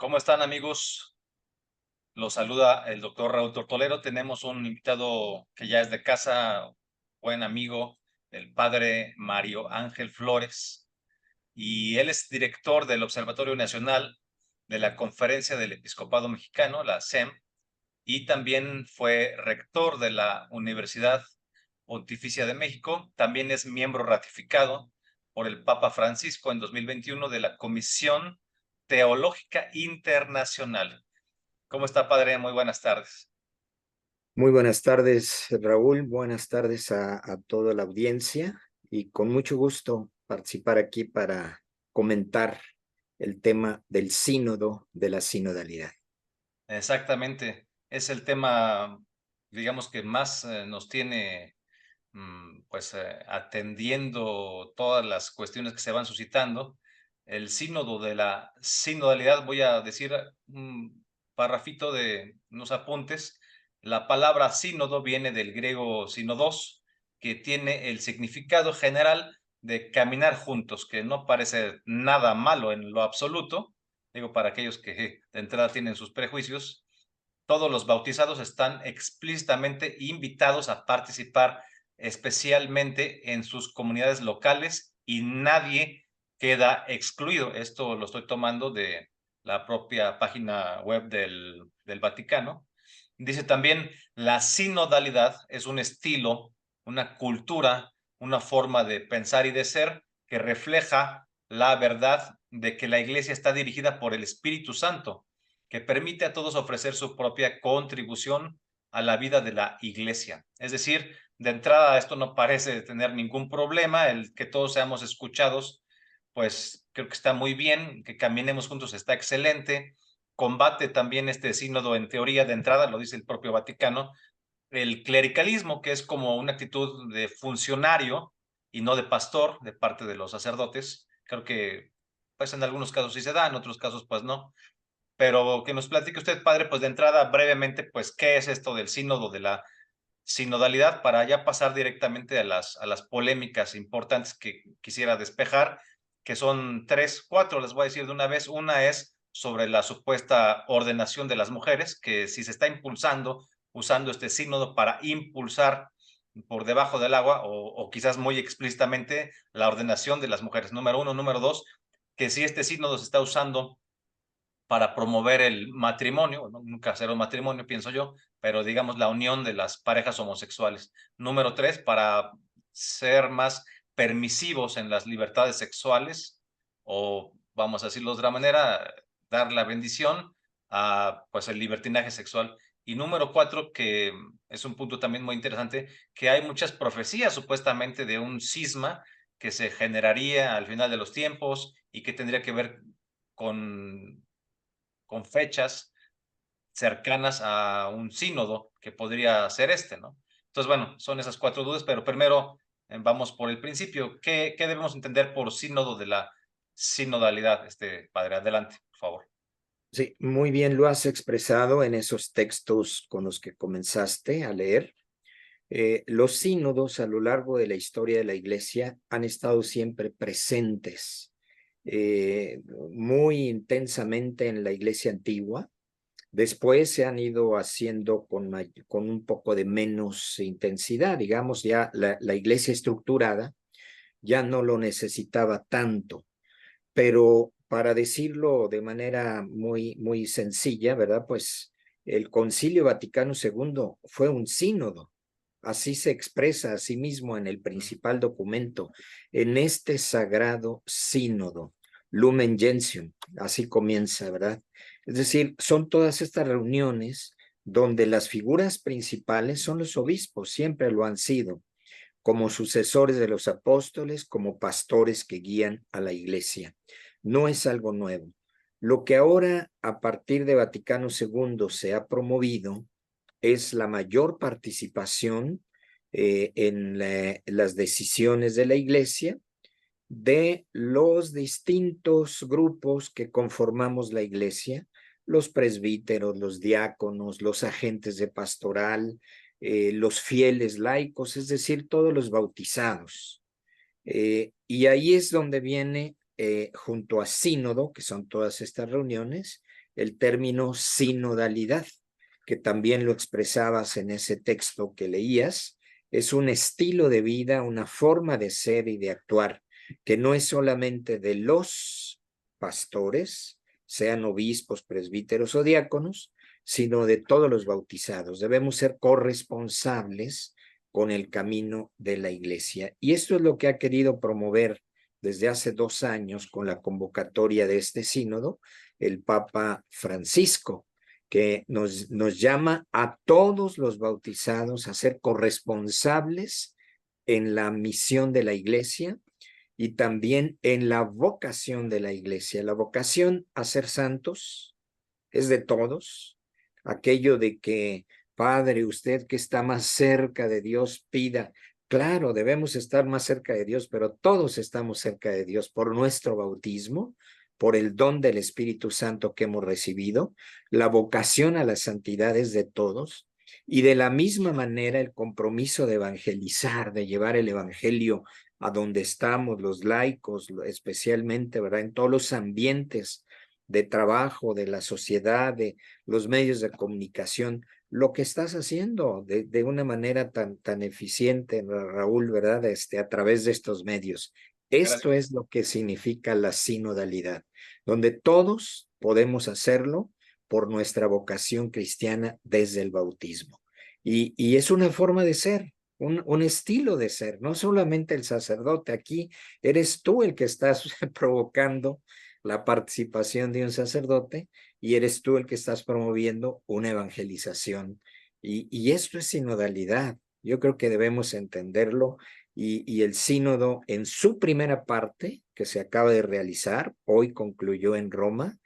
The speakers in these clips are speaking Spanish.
¿Cómo están, amigos? Los saluda el doctor Raúl Tortolero. Tenemos un invitado que ya es de casa, buen amigo, el padre Mario Ángel Flores, y él es director del Observatorio Nacional de la Conferencia del Episcopado Mexicano, la SEM, y también fue rector de la Universidad Pontificia de México. También es miembro ratificado por el Papa Francisco en 2021 de la Comisión Teológica Internacional. ¿Cómo está, padre? Muy buenas tardes. Muy buenas tardes, Raúl. Buenas tardes a toda la audiencia y con mucho gusto participar aquí para comentar el tema del sínodo de la sinodalidad. Exactamente. Es el tema, digamos, que más nos tiene atendiendo todas las cuestiones que se van suscitando. El sínodo de la sinodalidad, voy a decir un parrafito de unos apuntes. La palabra sínodo viene del griego sínodos, que tiene el significado general de caminar juntos, que no parece nada malo en lo absoluto. Digo, para aquellos que de entrada tienen sus prejuicios, todos los bautizados están explícitamente invitados a participar, especialmente en sus comunidades locales, y nadie queda excluido. Esto lo estoy tomando de la propia página web del Vaticano. Dice también, la sinodalidad es un estilo, una cultura, una forma de pensar y de ser que refleja la verdad de que la iglesia está dirigida por el Espíritu Santo, que permite a todos ofrecer su propia contribución a la vida de la iglesia. Es decir, de entrada esto no parece tener ningún problema, el que todos seamos escuchados, pues creo que está muy bien, que caminemos juntos está excelente. Combate también este sínodo en teoría de entrada, lo dice el propio Vaticano, el clericalismo, que es como una actitud de funcionario y no de pastor de parte de los sacerdotes. Creo que pues en algunos casos sí se da, en otros casos pues no. Pero que nos platique usted, padre, pues de entrada brevemente, pues qué es esto del sínodo, de la sinodalidad, para ya pasar directamente a las polémicas importantes que quisiera despejar, que son tres, cuatro, les voy a decir de una vez. Una es sobre la supuesta ordenación de las mujeres, que si se está impulsando, usando este sínodo para impulsar por debajo del agua o quizás muy explícitamente la ordenación de las mujeres. Número uno. Número dos, que si este sínodo se está usando para promover el matrimonio, ¿no? Nunca será un matrimonio, pienso yo, pero digamos la unión de las parejas homosexuales. Número tres, para ser más permisivos en las libertades sexuales, o vamos a decirlo de otra manera, dar la bendición a pues el libertinaje sexual. Y número cuatro, que es un punto también muy interesante, que hay muchas profecías supuestamente de un cisma que se generaría al final de los tiempos y que tendría que ver con fechas cercanas a un sínodo que podría ser este, ¿no? Entonces, bueno, son esas cuatro dudas, pero primero vamos por el principio. ¿Qué debemos entender por sínodo de la sinodalidad, padre? Adelante, por favor. Sí, muy bien lo has expresado en esos textos con los que comenzaste a leer. Los sínodos a lo largo de la historia de la Iglesia han estado siempre presentes muy intensamente en la Iglesia antigua. Después se han ido haciendo con un poco de menos intensidad, digamos, ya la iglesia estructurada ya no lo necesitaba tanto, pero para decirlo de manera muy sencilla, ¿verdad? Pues el Concilio Vaticano II fue un sínodo. Así se expresa a sí mismo en el Mm. principal documento, en este sagrado sínodo, Lumen Gentium, así comienza, ¿verdad? Es decir, son todas estas reuniones donde las figuras principales son los obispos, siempre lo han sido, como sucesores de los apóstoles, como pastores que guían a la iglesia. No es algo nuevo. Lo que ahora, a partir de Vaticano II, se ha promovido es la mayor participación las decisiones de la iglesia de los distintos grupos que conformamos la iglesia, los presbíteros, los diáconos, los agentes de pastoral, los fieles laicos, es decir, todos los bautizados. Y ahí es donde viene, junto a sínodo, que son todas estas reuniones, el término sinodalidad, que también lo expresabas en ese texto que leías. Es un estilo de vida, una forma de ser y de actuar, que no es solamente de los pastores, sean obispos, presbíteros o diáconos, sino de todos los bautizados. Debemos ser corresponsables con el camino de la iglesia. Y esto es lo que ha querido promover desde hace 2 años con la convocatoria de este sínodo, el Papa Francisco, que nos llama a todos los bautizados a ser corresponsables en la misión de la iglesia y también en la vocación de la iglesia. La vocación a ser santos es de todos. Aquello de que, Padre, usted que está más cerca de Dios, pida. Claro, debemos estar más cerca de Dios, pero todos estamos cerca de Dios por nuestro bautismo, por el don del Espíritu Santo que hemos recibido. La vocación a la santidad es de todos. Y de la misma manera el compromiso de evangelizar, de llevar el evangelio a donde estamos, los laicos, especialmente, ¿verdad? En todos los ambientes de trabajo, de la sociedad, de los medios de comunicación, lo que estás haciendo de una manera tan eficiente, Raúl, ¿verdad? A través de estos medios. Esto Gracias. es lo que significa la sinodalidad, donde todos podemos hacerlo por nuestra vocación cristiana desde el bautismo. Y es una forma de ser, un estilo de ser, no solamente el sacerdote. Aquí eres tú el que estás provocando la participación de un sacerdote y eres tú el que estás promoviendo una evangelización. Y esto es sinodalidad. Yo creo que debemos entenderlo y el sínodo en su primera parte, que se acaba de realizar, hoy concluyó en Roma,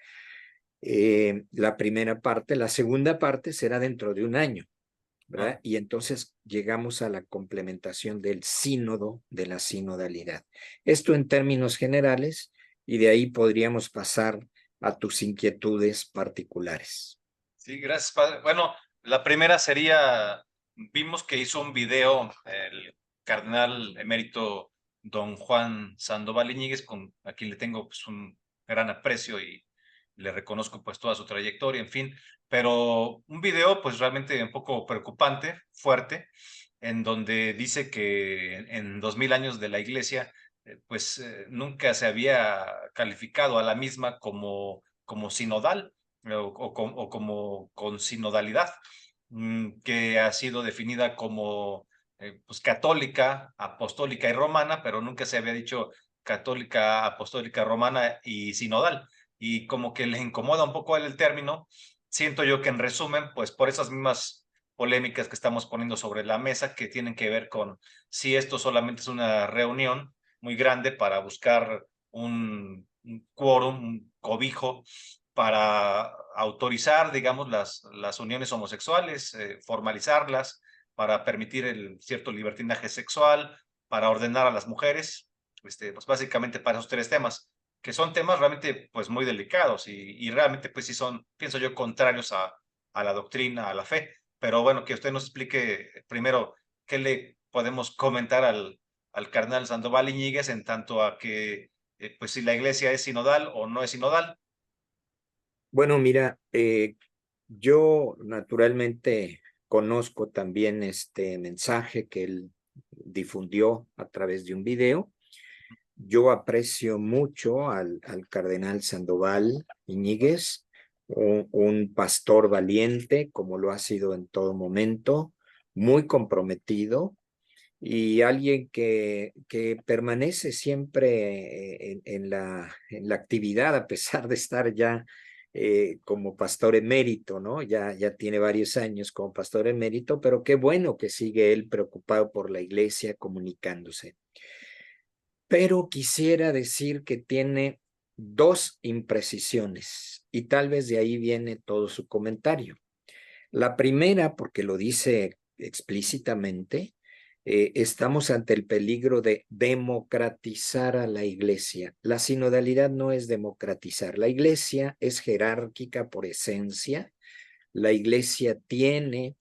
la primera parte, la segunda parte será dentro de un año, Ah, ¿verdad? Y entonces llegamos a la complementación del sínodo, de la sinodalidad. Esto en términos generales, y de ahí podríamos pasar a tus inquietudes particulares. sí, gracias, padre. Bueno, la primera sería, vimos que hizo un video el cardenal emérito don Juan Sandoval Iñiguez, a quien le tengo pues, un gran aprecio y le reconozco pues toda su trayectoria, en fin, pero un video pues realmente un poco preocupante, fuerte, en donde dice que en 2000 años de la iglesia pues nunca se había calificado a la misma como sinodal o como con sinodalidad, que ha sido definida como pues, católica, apostólica y romana, pero nunca se había dicho católica, apostólica, romana y sinodal. Y como que le incomoda un poco a él el término. Siento yo que en resumen, pues por esas mismas polémicas que estamos poniendo sobre la mesa, que tienen que ver con si esto solamente es una reunión muy grande para buscar un quórum, un cobijo para autorizar, digamos, las uniones homosexuales, formalizarlas, para permitir el cierto libertinaje sexual, para ordenar a las mujeres, pues básicamente para esos 3 temas, que son temas realmente pues muy delicados y realmente pues sí son, pienso yo, contrarios a la doctrina, a la fe. Pero bueno, que usted nos explique primero qué le podemos comentar al cardenal Sandoval Iñiguez en tanto a que, pues si la iglesia es sinodal o no es sinodal. Bueno, mira, yo naturalmente conozco también este mensaje que él difundió a través de un video. Yo aprecio mucho al cardenal Sandoval Iñiguez, un pastor valiente, como lo ha sido en todo momento, muy comprometido y alguien que permanece siempre en la actividad, a pesar de estar ya como pastor emérito, ¿no? Ya tiene varios años como pastor emérito, pero qué bueno que sigue él preocupado por la iglesia, comunicándose. Pero quisiera decir que tiene 2 imprecisiones y tal vez de ahí viene todo su comentario. La primera, porque lo dice explícitamente, estamos ante el peligro de democratizar a la iglesia. La sinodalidad no es democratizar. La iglesia es jerárquica por esencia. La iglesia tiene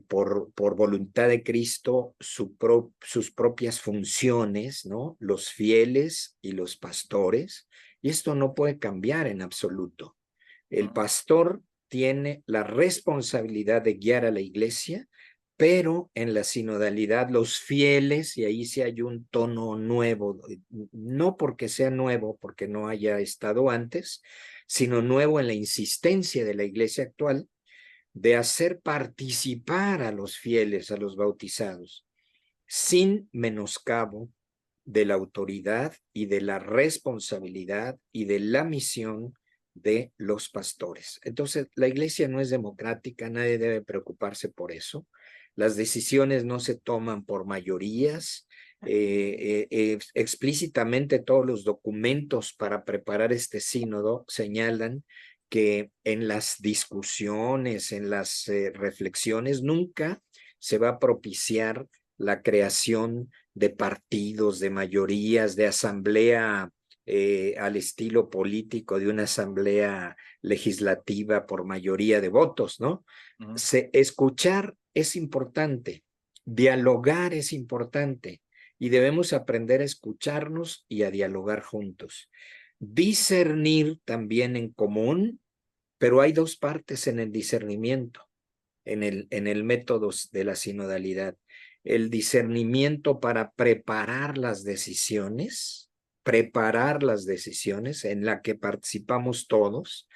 por voluntad de Cristo sus propias funciones, ¿no? Los fieles y los pastores, y esto no puede cambiar en absoluto. El pastor tiene la responsabilidad de guiar a la iglesia, pero en la sinodalidad los fieles, y ahí sí hay un tono nuevo, no porque sea nuevo, porque no haya estado antes, sino nuevo en la insistencia de la iglesia actual de hacer participar a los fieles, a los bautizados, sin menoscabo de la autoridad y de la responsabilidad y de la misión de los pastores. Entonces, la iglesia no es democrática, nadie debe preocuparse por eso. Las decisiones no se toman por mayorías. Explícitamente todos los documentos para preparar este sínodo señalan que en las discusiones, en las reflexiones, nunca se va a propiciar la creación de partidos, de mayorías, de asamblea al estilo político de una asamblea legislativa por mayoría de votos, ¿no? Escuchar es importante, dialogar es importante y debemos aprender a escucharnos y a dialogar juntos. Discernir también en común, pero hay dos partes en el discernimiento, en el método de la sinodalidad. El discernimiento para preparar las decisiones en la que participamos todos,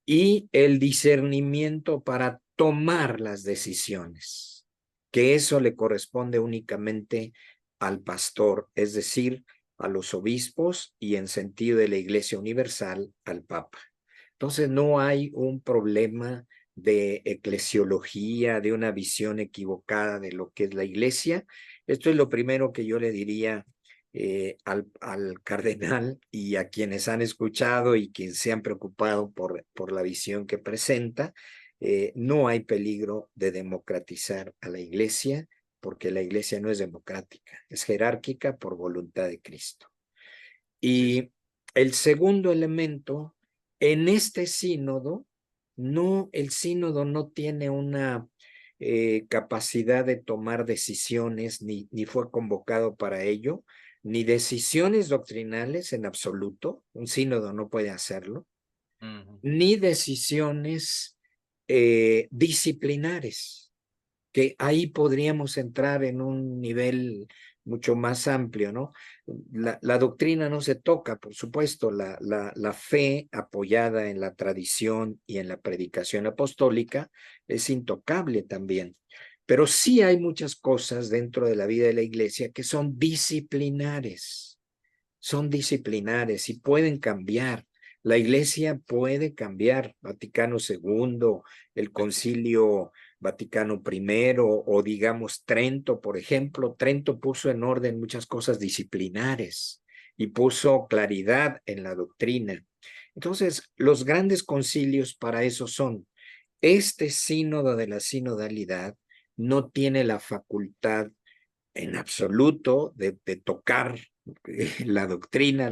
y el discernimiento para tomar las decisiones, que eso le corresponde únicamente al pastor, es decir, a los obispos y en sentido de la Iglesia Universal, al Papa. Entonces no hay un problema de eclesiología, de una visión equivocada de lo que es la Iglesia. Esto es lo primero que yo le diría al cardenal y a quienes han escuchado y quienes se han preocupado por la visión que presenta. No hay peligro de democratizar a la Iglesia, porque la Iglesia no es democrática, es jerárquica por voluntad de Cristo. Y el segundo elemento, en este sínodo, el sínodo no tiene una capacidad de tomar decisiones, ni fue convocado para ello, ni decisiones doctrinales en absoluto, un sínodo no puede hacerlo, ni decisiones disciplinares, que ahí podríamos entrar en un nivel mucho más amplio, ¿no? La doctrina no se toca, por supuesto, la fe apoyada en la tradición y en la predicación apostólica es intocable también. Pero sí hay muchas cosas dentro de la vida de la iglesia que son disciplinares y pueden cambiar. La iglesia puede cambiar. Vaticano II, el Concilio Vaticano I, o digamos Trento, por ejemplo. Trento puso en orden muchas cosas disciplinares y puso claridad en la doctrina. Entonces, los grandes concilios para eso son. Este sínodo de la sinodalidad no tiene la facultad en absoluto de tocar la doctrina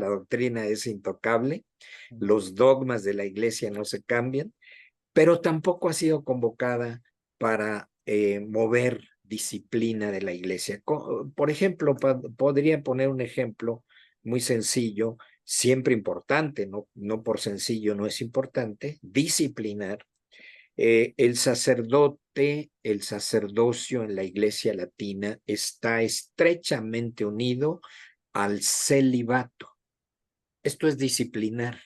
es intocable, los dogmas de la iglesia no se cambian, pero tampoco ha sido convocada para mover disciplina de la iglesia. Por ejemplo, podría poner un ejemplo muy sencillo, siempre importante, no por sencillo no es importante, disciplinar. El sacerdocio en la iglesia latina está estrechamente unido al celibato. Esto es disciplinar.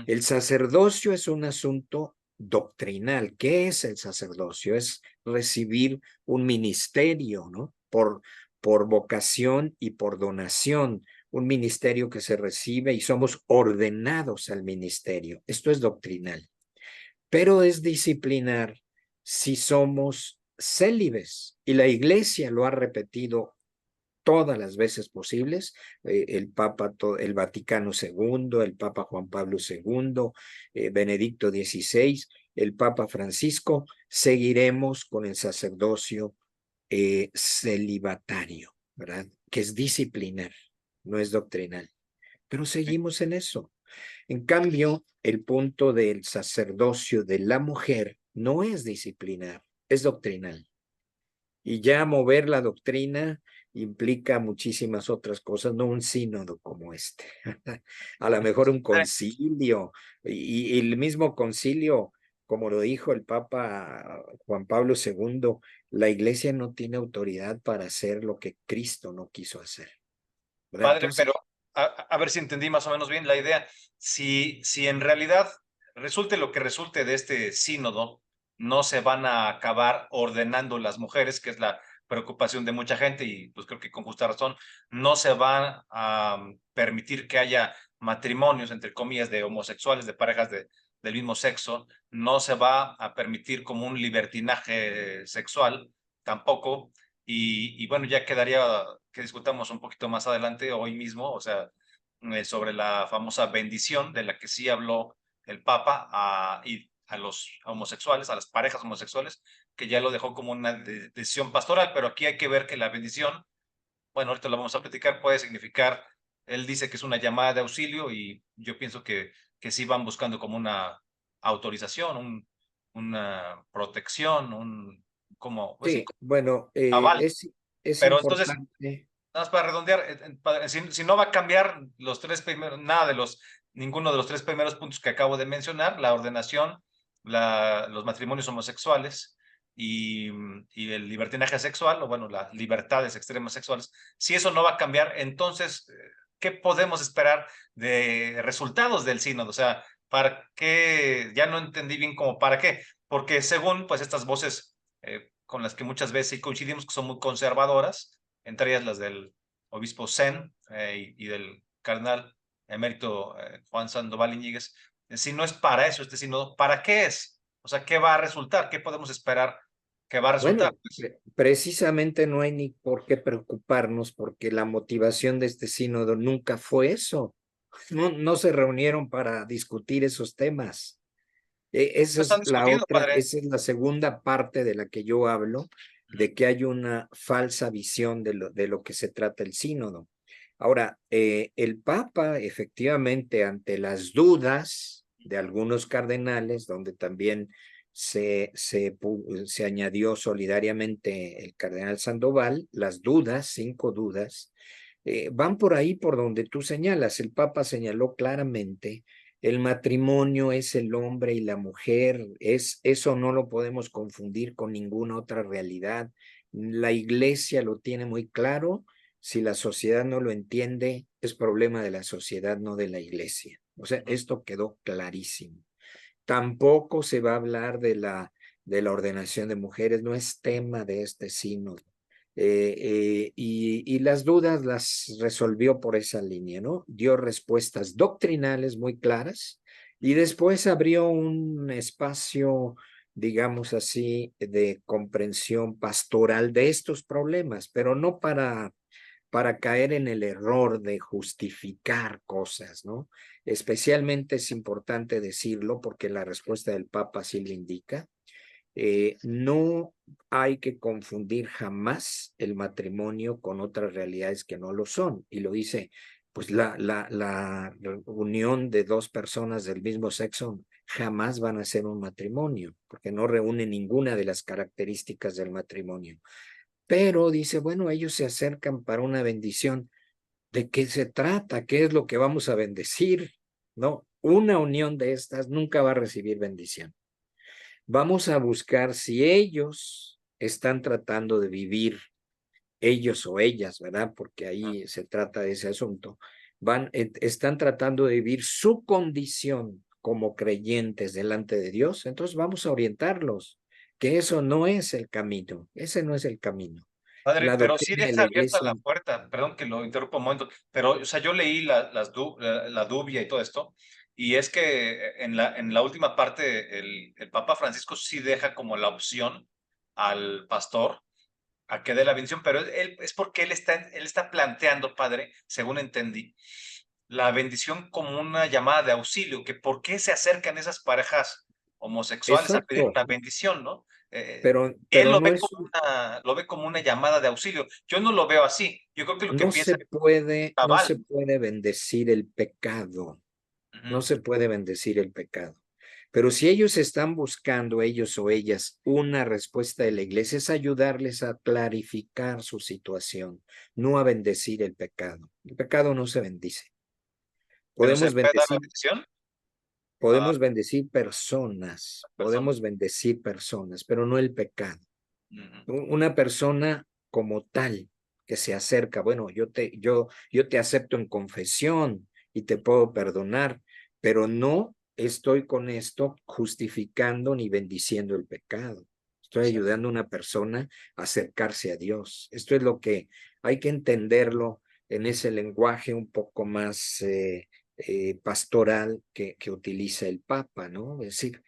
El sacerdocio es un asunto doctrinal. ¿Qué es el sacerdocio? Es recibir un ministerio, ¿no? Por vocación y por donación, un ministerio que se recibe y somos ordenados al ministerio. Esto es doctrinal. Pero es disciplinar si somos célibes. Y la iglesia lo ha repetido todas las veces posibles, el Vaticano II, el Papa Juan Pablo II, Benedicto XVI, el Papa Francisco. Seguiremos con el sacerdocio celibatario, ¿verdad? Que es disciplinar, no es doctrinal. Pero seguimos en eso. En cambio, el punto del sacerdocio de la mujer no es disciplinar, es doctrinal. Y ya mover la doctrina implica muchísimas otras cosas, no un sínodo como este. A lo mejor un concilio, y el mismo concilio, como lo dijo el Papa Juan Pablo II, la iglesia no tiene autoridad para hacer lo que Cristo no quiso hacer, ¿verdad? Padre, pero Entonces, a ver si entendí más o menos bien la idea. Si en realidad resulte lo que resulte de este sínodo, no se van a acabar ordenando las mujeres, que es la preocupación de mucha gente, y pues creo que con justa razón, no se van a permitir que haya matrimonios, entre comillas, de homosexuales, de parejas del mismo sexo, no se va a permitir como un libertinaje sexual tampoco. Y bueno, ya quedaría que discutamos un poquito más adelante, hoy mismo, o sea, sobre la famosa bendición de la que sí habló el Papa y a los homosexuales, a las parejas homosexuales, que ya lo dejó como una decisión pastoral, pero aquí hay que ver que la bendición, bueno, ahorita lo vamos a platicar, puede significar, él dice que es una llamada de auxilio y yo pienso que sí van buscando como una autorización, una protección, como, pues sí, sí, bueno, aval. es Pero entonces, importante. nada más para redondear, si no va a cambiar los tres primeros, ninguno de los tres primeros puntos que acabo de mencionar, la ordenación, los matrimonios homosexuales y el libertinaje sexual, o bueno, las libertades extremas sexuales, si eso no va a cambiar, entonces, ¿qué podemos esperar de resultados del sínodo? O sea, ¿para qué? Ya no entendí bien cómo para qué, porque según pues estas voces con las que muchas veces sí coincidimos que son muy conservadoras, entre ellas las del obispo Zen y del cardenal emérito Juan Sandoval Iñiguez. Si no es para eso este sínodo, ¿para qué es? O sea, ¿qué va a resultar? ¿Qué podemos esperar que va a resultar? Bueno, Pues, precisamente no hay ni por qué preocuparnos porque la motivación de este sínodo nunca fue eso. No se reunieron para discutir esos temas. Esa no es están la discutiendo, otra, padre. esa es la segunda parte de la que yo hablo, de que hay una falsa visión de lo que se trata el sínodo. Ahora, el Papa, efectivamente, ante las dudas de algunos cardenales, donde también se añadió solidariamente el cardenal Sandoval, las dudas, 5 dudas, van por ahí por donde tú señalas. El Papa señaló claramente el matrimonio es el hombre y la mujer, eso no lo podemos confundir con ninguna otra realidad. La iglesia lo tiene muy claro. Si la sociedad no lo entiende, es problema de la sociedad, no de la iglesia. O sea, esto quedó clarísimo. Tampoco se va a hablar de la ordenación de mujeres, no es tema de este sínodo. Y las dudas las resolvió por esa línea, ¿no? Dio respuestas doctrinales muy claras y después abrió un espacio, digamos así, de comprensión pastoral de estos problemas, pero no para caer en el error de justificar cosas, ¿no? Especialmente es importante decirlo porque la respuesta del Papa sí lo indica. No hay que confundir jamás el matrimonio con otras realidades que no lo son. Y lo dice, pues la unión de dos personas del mismo sexo jamás van a ser un matrimonio, porque no reúne ninguna de las características del matrimonio. Pero dice, bueno, ellos se acercan para una bendición. ¿De qué se trata? ¿Qué es lo que vamos a bendecir? No, una unión de estas nunca va a recibir bendición. Vamos a buscar si ellos están tratando de vivir, ellos o ellas, ¿verdad? Porque ahí se trata de ese asunto. Están tratando de vivir su condición como creyentes delante de Dios. Entonces vamos a orientarlos, que eso no es el camino, ese no es el camino. Padre, La pero sí doctrina de deja la abierta iglesia, la puerta, perdón que lo interrumpa un momento, pero o sea, yo leí la dubia y todo esto, y es que en la última parte el Papa Francisco sí deja como la opción al pastor a que dé la bendición, pero él es porque él está planteando, padre, según entendí, la bendición como una llamada de auxilio, que por qué se acercan esas parejas homosexuales a pedir exacto, una bendición, ¿no? Él pero lo no ve es, como una llamada de auxilio. Yo no lo veo así. Yo creo que lo que piensa es no cabal. se puede bendecir el pecado, no Ujú. se puede bendecir el pecado. Pero si ellos están buscando, ellos o ellas, una respuesta de la iglesia, es ayudarles a clarificar su situación, no a bendecir el pecado. El pecado no se bendice. Pero se Podemos puede dar la bendecir, bendición. Ah, podemos bendecir personas, persona. podemos bendecir personas, pero no el pecado. Ujú. Una persona como tal que se acerca, bueno, yo te acepto en confesión y te puedo perdonar, pero no estoy con esto justificando ni bendiciendo el pecado. Estoy Sí, ayudando a una persona a acercarse a Dios. Esto es lo que hay que entenderlo en ese lenguaje un poco más pastoral que utiliza el Papa, ¿no? Es decir,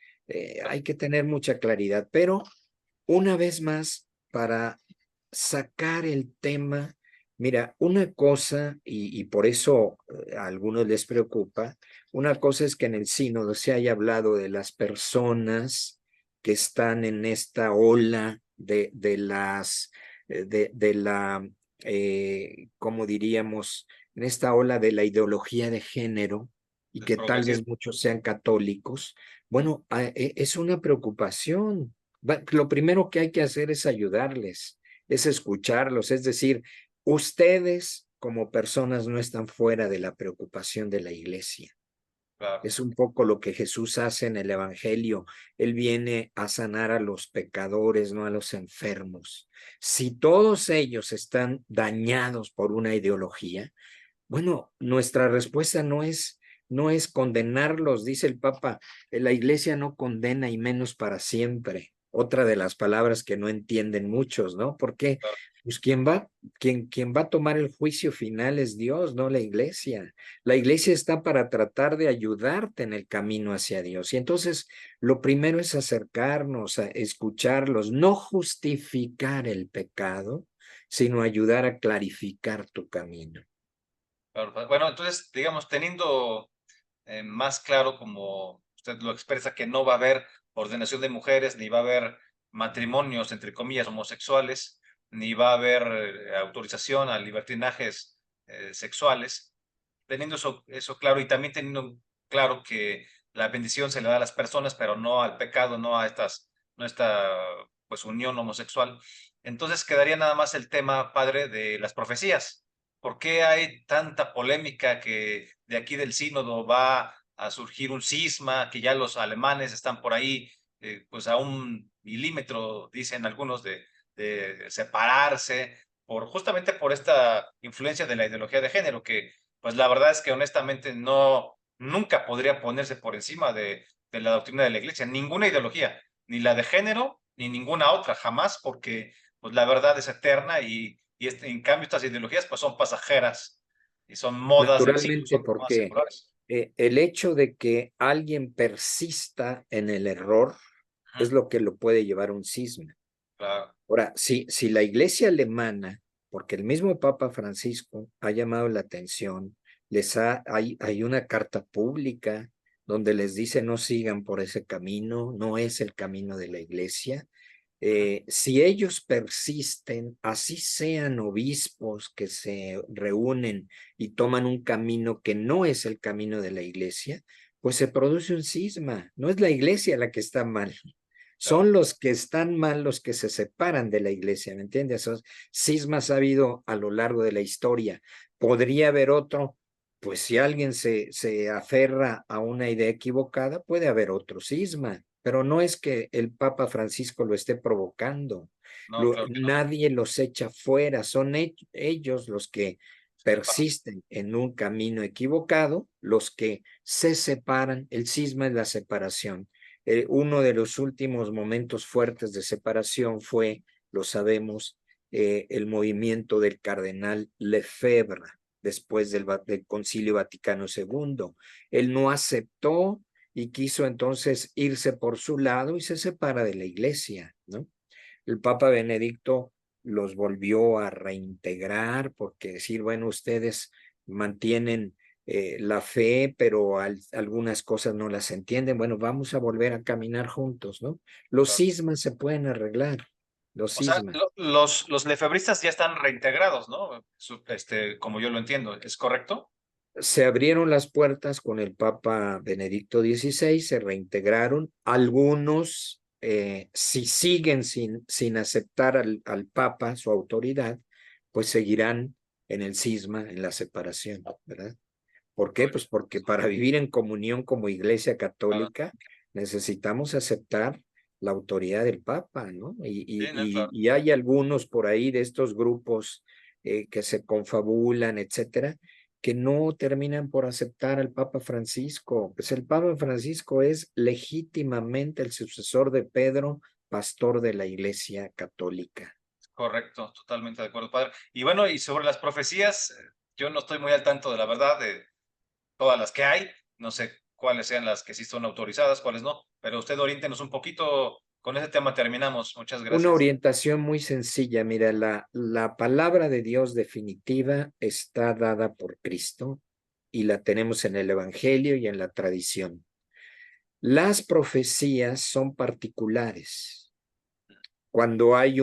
hay que tener mucha claridad, pero una vez más, para sacar el tema, mira, una cosa, y por eso a algunos les preocupa, una cosa es que en el sínodo se haya hablado de las personas que están en esta ola de la, ¿cómo diríamos? En esta ola de la ideología de género y el que tal progresismo. vez muchos sean católicos. Bueno, es una preocupación. Lo primero que hay que hacer es ayudarles, es escucharlos, es decir, ustedes como personas no están fuera de la preocupación de la iglesia. Claro, Es un poco lo que Jesús hace en el Evangelio. Él viene a sanar a los pecadores, no a los enfermos. Si todos ellos están dañados por una ideología, bueno, nuestra respuesta no es condenarlos, dice el Papa, la iglesia no condena y menos para siempre. Otra de las palabras que no entienden muchos, ¿no? Porque claro. pues quien va a tomar el juicio final es Dios, no la iglesia. La iglesia está para tratar de ayudarte en el camino hacia Dios. Y entonces lo primero es acercarnos a escucharlos, no justificar el pecado, sino ayudar a clarificar tu camino. Claro, bueno, entonces, digamos, teniendo más claro, como usted lo expresa, que no va a haber ordenación de mujeres, ni va a haber matrimonios, entre comillas, homosexuales, ni va a haber autorización a libertinajes sexuales, teniendo eso claro y también teniendo claro que la bendición se le da a las personas, pero no al pecado, no a esta pues unión homosexual. Entonces quedaría nada más el tema, padre, de las profecías. ¿Por qué hay tanta polémica que de aquí del sínodo va a surgir un cisma, que ya los alemanes están por ahí, pues a un milímetro, dicen algunos, de separarse, justamente por esta influencia de la ideología de género, que pues la verdad es que honestamente nunca podría ponerse por encima de la doctrina de la iglesia, ninguna ideología, ni la de género, ni ninguna otra, jamás, porque pues la verdad es eterna en cambio estas ideologías pues son pasajeras y son modas del siglo, Naturalmente, son modas porque seculares. el hecho de que alguien persista en el error Ujú. es lo que lo puede llevar a un cisma. Claro, Ahora, si la iglesia alemana, porque el mismo Papa Francisco ha llamado la atención, hay una carta pública donde les dice no sigan por ese camino, no es el camino de la iglesia. ujú, Si ellos persisten, así sean obispos que se reúnen y toman un camino que no es el camino de la iglesia, pues se produce un cisma. No es la iglesia la que está mal, claro. son los que están mal los que se separan de la iglesia, ¿me entiendes? Esos cismas ha habido a lo largo de la historia. Podría haber otro, pues si alguien se aferra a una idea equivocada, puede haber otro cisma, pero no es que el Papa Francisco lo esté provocando. No, claro que no. Nadie los echa fuera, son ellos los que Sepa. persisten en un camino equivocado, los que se separan. El cisma es la separación. Uno de los últimos momentos fuertes de separación fue, lo sabemos, el movimiento del cardenal Lefebvre después del Concilio Vaticano II. Él no aceptó y quiso entonces irse por su lado y se separa de la iglesia, ¿no? El Papa Benedicto los volvió a reintegrar porque decir, bueno, ustedes mantienen la fe, pero algunas cosas no las entienden. Bueno, vamos a volver a caminar juntos, ¿no? Los Claro. cismas se pueden arreglar, los O sea, cismas. los lefebristas ya están reintegrados, ¿no? Como yo lo entiendo, ¿es correcto? Se abrieron las puertas con el Papa Benedicto XVI, se reintegraron. Algunos, si siguen sin aceptar al Papa, su autoridad, pues seguirán en el cisma, en la separación, ¿verdad? ¿Por qué? Pues porque para vivir en comunión como Iglesia Claro. Católica necesitamos aceptar la autoridad del Papa, ¿no? Sí, no, claro. Y hay algunos por ahí de estos grupos que se confabulan, etcétera, que no terminan por aceptar al Papa Francisco. Pues el Papa Francisco es legítimamente el sucesor de Pedro, pastor de la Iglesia Católica. Correcto, totalmente de acuerdo, padre. Y bueno, y sobre las profecías, yo no estoy muy al tanto de la verdad de todas las que hay. No sé cuáles sean las que sí son autorizadas, cuáles no, pero usted oriéntenos un poquito. Con ese tema terminamos. Muchas Una gracias. orientación muy sencilla, mira, la palabra de Dios definitiva está dada por Cristo y la tenemos en el Evangelio y en la tradición. Las profecías son particulares. Cuando hay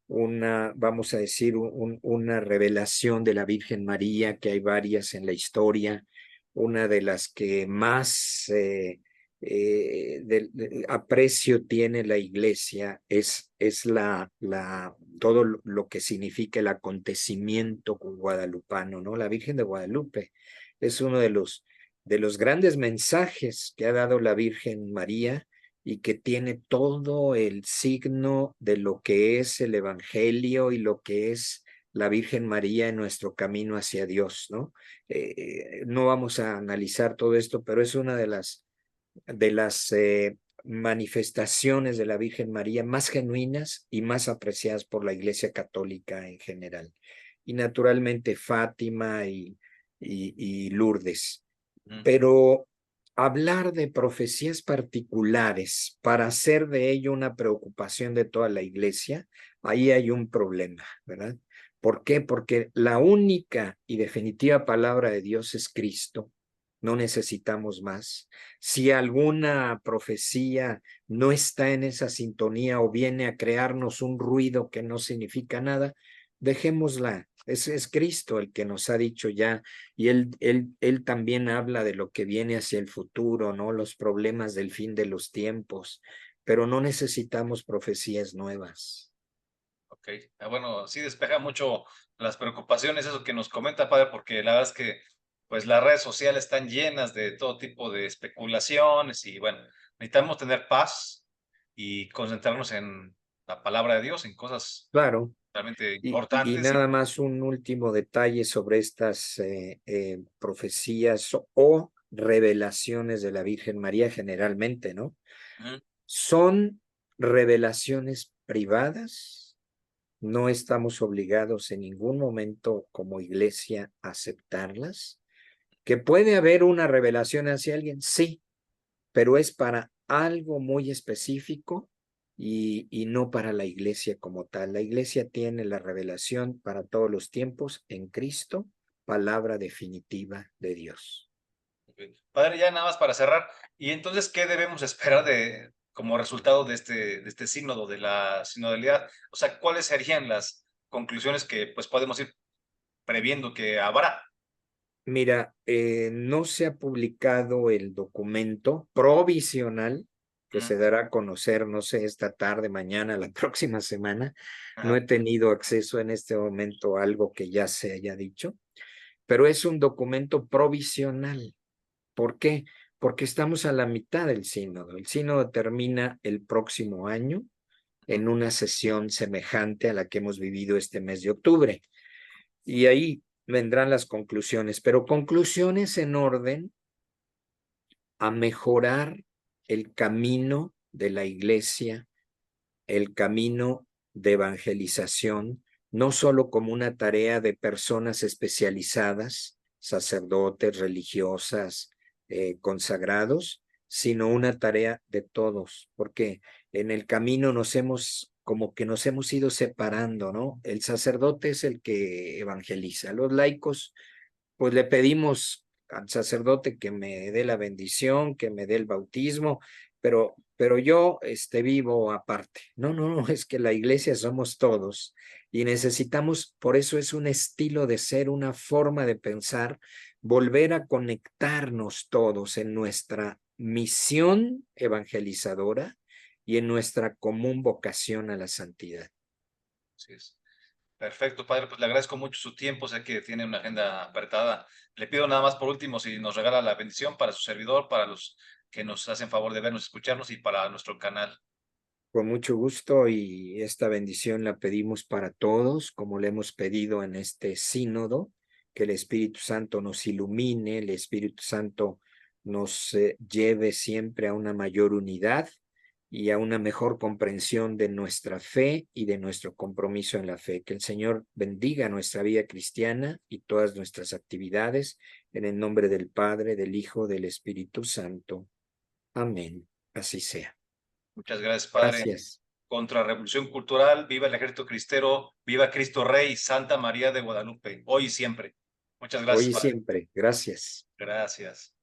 vamos a decir, una revelación de la Virgen María, que hay varias en la historia, una de las que más aprecio tiene la iglesia es todo lo que significa el acontecimiento guadalupano, ¿no? La Virgen de Guadalupe es uno de los grandes mensajes que ha dado la Virgen María y que tiene todo el signo de lo que es el Evangelio y lo que es la Virgen María en nuestro camino hacia Dios, ¿no? No vamos a analizar todo esto, pero es una de las manifestaciones de la Virgen María más genuinas y más apreciadas por la Iglesia Católica en general. Y naturalmente Fátima y Lourdes. Mm. Pero hablar de profecías particulares para hacer de ello una preocupación de toda la iglesia, ahí hay un problema, ¿verdad? ¿Por qué? Porque la única y definitiva palabra de Dios es Cristo. No necesitamos más. Si alguna profecía no está en esa sintonía o viene a crearnos un ruido que no significa nada, dejémosla. Es Cristo el que nos ha dicho ya y él también habla de lo que viene hacia el futuro, ¿no? Los problemas del fin de los tiempos, pero no necesitamos profecías nuevas. Ok. Bueno, sí despeja mucho las preocupaciones, eso que nos comenta, padre, porque la verdad es que pues las redes sociales están llenas de todo tipo de especulaciones y bueno, necesitamos tener paz y concentrarnos en la palabra de Dios, en cosas Claro, realmente y importantes y nada más un último detalle sobre estas profecías o revelaciones de la Virgen María generalmente, ¿no? ujú, Son revelaciones privadas. No estamos obligados en ningún momento como iglesia a aceptarlas. ¿Que puede haber una revelación hacia alguien? Sí, pero es para algo muy específico y no para la iglesia como tal. La iglesia tiene la revelación para todos los tiempos en Cristo, palabra definitiva de Dios. ok. Padre, ya nada más para cerrar, y entonces, ¿qué debemos esperar de como resultado de este sínodo, de la sinodalidad? O sea, ¿cuáles serían las conclusiones que pues podemos ir previendo que habrá? Mira, no se ha publicado el documento provisional que Ujú, se dará a conocer, no sé, esta tarde, mañana, la próxima semana. No he ajá, tenido acceso en este momento a algo que ya se haya dicho, pero es un documento provisional. ¿Por qué? Porque estamos a la mitad del sínodo. El sínodo termina el próximo año ujú. en una sesión semejante a la que hemos vivido este mes de octubre. Y ahí vendrán las conclusiones, pero conclusiones en orden a mejorar el camino de la iglesia, el camino de evangelización, no solo como una tarea de personas especializadas, sacerdotes, religiosas, consagrados, sino una tarea de todos, porque en el camino como que nos hemos ido separando, ¿no? El sacerdote es el que evangeliza, los laicos pues le pedimos al sacerdote que me dé la bendición, que me dé el bautismo, pero yo vivo aparte. No, no, no, es que la iglesia somos todos y necesitamos, por eso es un estilo de ser, una forma de pensar, volver a conectarnos todos en nuestra misión evangelizadora y en nuestra común vocación a la santidad. Así es. Perfecto, padre, pues le agradezco mucho su tiempo, sé que tiene una agenda apretada. Le pido nada más por último si nos regala la bendición para su servidor, para los que nos hacen favor de vernos, escucharnos y para nuestro canal. Con mucho gusto y esta bendición la pedimos para todos, como le hemos pedido en este sínodo, que el Espíritu Santo nos ilumine, el Espíritu Santo nos lleve siempre a una mayor unidad y a una mejor comprensión de nuestra fe y de nuestro compromiso en la fe. Que el Señor bendiga nuestra vida cristiana y todas nuestras actividades, en el nombre del Padre, del Hijo, del Espíritu Santo. Amén. Así sea. Muchas gracias, padre. Gracias. Contra Revolución Cultural, viva el Ejército Cristero, viva Cristo Rey, Santa María de Guadalupe, hoy y siempre. Muchas Hoy gracias, y padre. siempre. Gracias. Gracias.